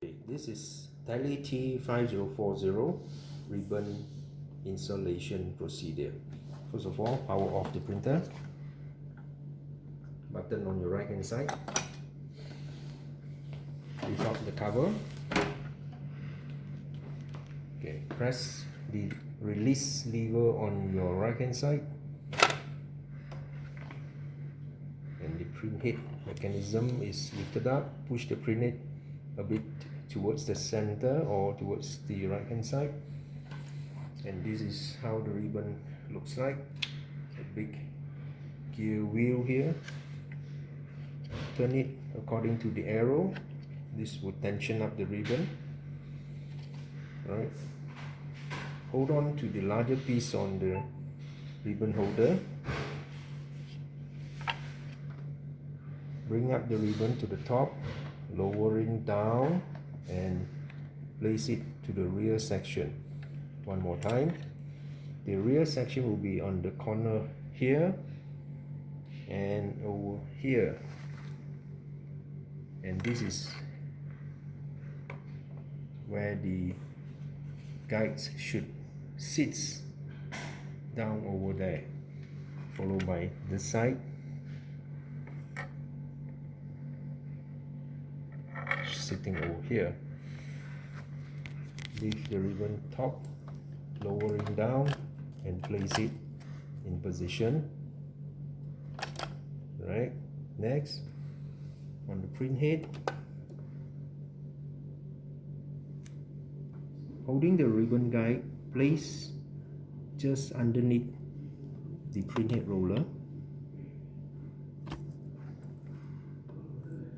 This is T5040 ribbon installation procedure. First of all, power off the printer. Button on your right hand side. Lift up the cover. Okay, press the release lever on your right hand side, and the printhead mechanism is lifted up. Push the printhead a bit towards the center or towards the right hand side, and this is how the ribbon looks like. A big gear wheel here. Turn it according to the arrow. This will tension up the ribbon. Right. Hold on to the larger piece on the ribbon holder. Bring up the ribbon to the top, lowering down, and place it to the rear section. One more time. The rear section will be on the corner here and over here, and this is where the guides should sit down over there, followed by the side, sitting over here. Leave the ribbon top, lowering down, and place it in position. Right. Next, on the print head, holding the ribbon guide, place just underneath the printhead roller.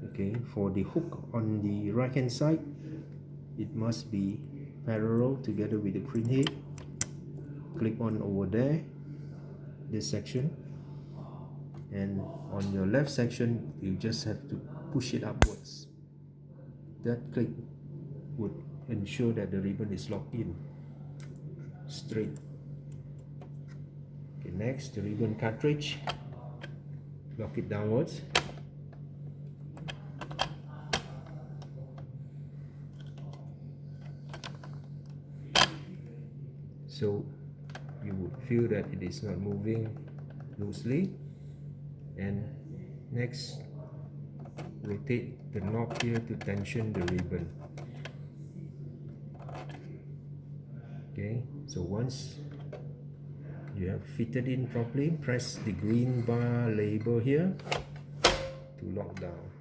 Okay, for the hook on the right hand side, it must be parallel together with the printhead. Clip on over there, this section, and on your left section you just have to push it upwards. That clip would ensure that the ribbon is locked in straight. Okay, next, the ribbon cartridge. Lock it downwards. So you would feel that it is not moving loosely. And next, rotate the knob here to tension the ribbon. Okay, so once you have fitted in properly, press the green bar label here to lock down.